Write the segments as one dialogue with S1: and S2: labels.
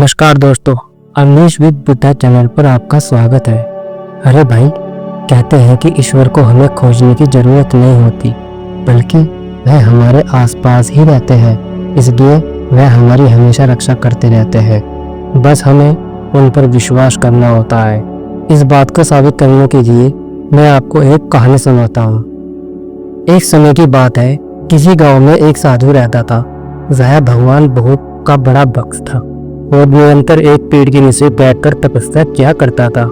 S1: नमस्कार दोस्तों, Awanish with Buddha channel पर आपका स्वागत है। अरे भाई, कहते हैं कि ईश्वर को हमें खोजने की जरूरत नहीं होती, बल्कि वह हमारे आसपास ही रहते हैं। इसलिए वह हमारी हमेशा रक्षा करते रहते हैं, बस हमें उन पर विश्वास करना होता है। इस बात को साबित करने के लिए मैं आपको एक कहानी सुनाता हूँ। एक समय की बात है, किसी गांव में एक साधु रहता था। वह भगवान बहुत का बड़ा भक्त था और निरंतर एक पेड़ के नीचे बैठकर तपस्या किया करता था।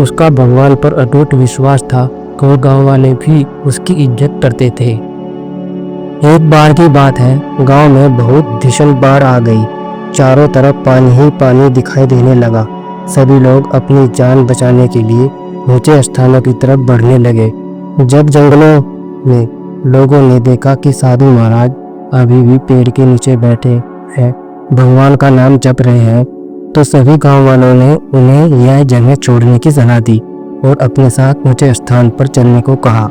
S1: उसका भगवान पर अटूट विश्वास था और गांव वाले भी उसकी इज्जत करते थे। एक बार की बात है, गांव में बहुत भीषण बाढ़ आ गई। चारों तरफ पानी ही पानी दिखाई देने लगा। सभी लोग अपनी जान बचाने के लिए ऊंचे स्थानों की तरफ बढ़ने लगे। जब जंगलों में लोगों ने देखा कि साधु महाराज अभी भी पेड़ के नीचे बैठे हैं, भगवान का नाम जप रहे हैं, तो सभी गांव वालों ने उन्हें यह जगह छोड़ने की सलाह दी और अपने साथ ऊंचे स्थान पर चलने को कहा।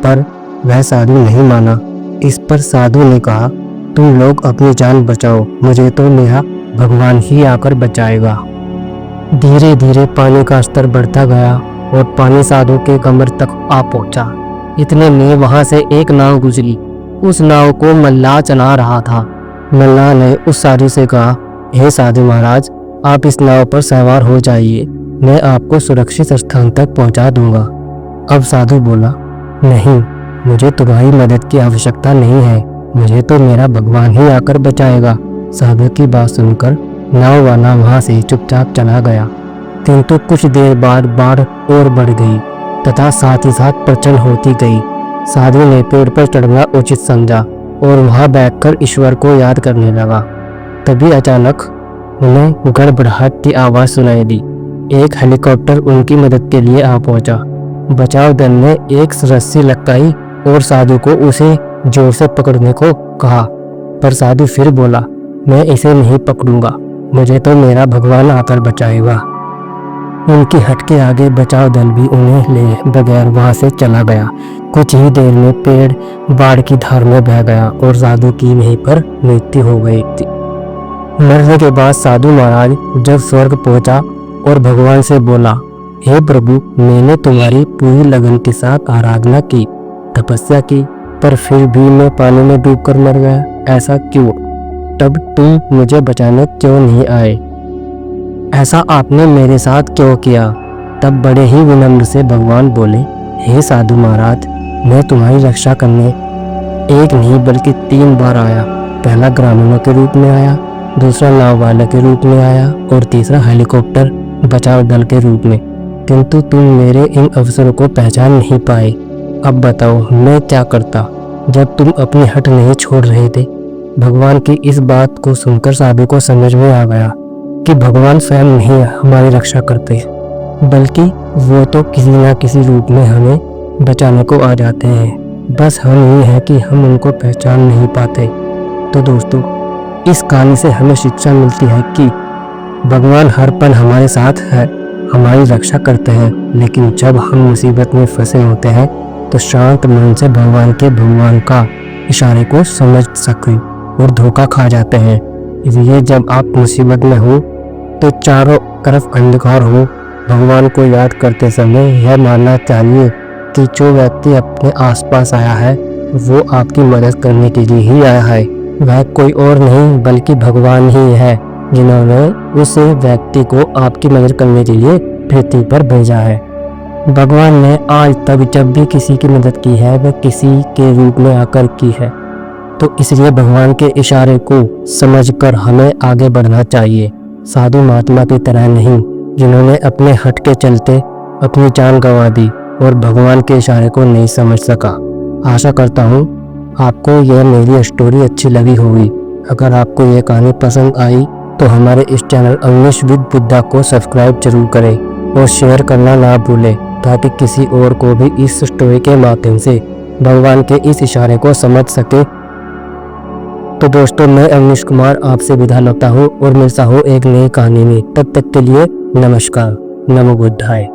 S1: पर वह साधु नहीं माना। इस पर साधु ने कहा, तुम लोग अपनी जान बचाओ, मुझे तो मेरा भगवान ही आकर बचाएगा। धीरे धीरे पानी का स्तर बढ़ता गया और पानी साधु के कमर तक आ पहुंचा। इतने में वहां से एक नाव गुजरी। उस नाव को मल्लाह चला रहा था। मल्लाह ने उस साधु से कहा, हे साधु महाराज, आप इस नाव पर सवार हो जाइए, मैं आपको सुरक्षित स्थान तक पहुंचा दूंगा। अब साधु बोला, नहीं, मुझे तुम्हारी मदद की आवश्यकता नहीं है, मुझे तो मेरा भगवान ही आकर बचाएगा। साधु की बात सुनकर नाव वाला वहां से चुपचाप चला गया। किंतु कुछ देर बाद बाढ़ और बढ़ गई तथा साथ ही साथ प्रचंड होती गई। साधु ने पेड़ पर चढ़ना उचित समझा और वहां बैठकर ईश्वर को याद करने लगा। तभी अचानक उन्हें गड़बड़ाहट की आवाज सुनाई दी। एक हेलीकॉप्टर उनकी मदद के लिए आ पहुंचा। बचाव दल ने एक रस्सी लटकाई और साधु को उसे जोर से पकड़ने को कहा, पर साधु फिर बोला, मैं इसे नहीं पकड़ूंगा, मुझे तो मेरा भगवान आकर बचाएगा। उनकी हट के आगे बचाव दल भी उन्हें ले बगैर वहां से चला गया। कुछ ही देर में पेड़ बाढ़ की धार में बह गया और साधु की वहीं पर मृत्यु हो गई थी। मरने के बाद साधु महाराज जब स्वर्ग पहुंचा और भगवान से बोला, हे प्रभु, मैंने तुम्हारी पूरी लगन के साथ आराधना की, तपस्या की, पर फिर भी मैं पानी में डूबकर मर गया, ऐसा क्यों? तब तुम मुझे बचाने क्यों नहीं आए? ऐसा आपने मेरे साथ क्यों किया? तब बड़े ही विनम्र से भगवान बोले, हे साधु महाराज, मैं तुम्हारी रक्षा करने एक नहीं बल्कि 3 बार आया। पहला ग्रामीणों के रूप में आया, दूसरा नाव वाले के रूप में आया और तीसरा हेलीकॉप्टर बचाव दल के रूप में, किंतु तुम मेरे इन अवसरों को पहचान नहीं पाए। अब बताओ मैं क्या करता जब तुम अपनी हट नहीं छोड़ रहे थे? भगवान की इस बात को सुनकर साधु को समझ में आ गया कि भगवान स्वयं नहीं हमारी रक्षा करते, बल्कि वो तो किसी न किसी रूप में हमें बचाने को आ जाते हैं। बस हम ही है कि हम उनको पहचान नहीं पाते। तो दोस्तों, इस कहानी से हमें शिक्षा मिलती है कि भगवान हर पल हमारे साथ है, हमारी रक्षा करते हैं, लेकिन जब हम मुसीबत में फंसे होते हैं तो शांत मन से भगवान का इशारे को समझ सकें और धोखा खा जाते हैं। इसलिए जब आप मुसीबत में हो तो चारों तरफ अंधकार हो, भगवान को याद करते समय यह मानना चाहिए कि जो व्यक्ति अपने आसपास आया है वो आपकी मदद करने के लिए ही आया है। वह कोई और नहीं बल्कि भगवान ही है, जिन्होंने उस व्यक्ति को आपकी मदद करने के लिए पृथ्वी पर भेजा है। भगवान ने आज तक जब भी किसी की मदद की है वह किसी के रूप में आकर की है। तो इसलिए भगवान के इशारे को समझकर हमें आगे बढ़ना चाहिए, साधु महात्मा की तरह नहीं, जिन्होंने अपने हट के चलते अपनी जान गंवा दी और भगवान के इशारे को नहीं समझ सका। आशा करता हूँ आपको यह मेरी स्टोरी अच्छी लगी होगी। अगर आपको यह कहानी पसंद आई तो हमारे इस चैनल अवनीश विद बुद्धा को सब्सक्राइब जरूर करें और शेयर करना ना भूलें, ताकि किसी और को भी इस स्टोरी के माध्यम से भगवान के इस इशारे को समझ सके। तो दोस्तों, मैं अवनीश कुमार आपसे विदा लेता हूँ और मिलता हूँ एक नई कहानी में। तब तक के लिए नमस्कार। नमो बुद्धाय।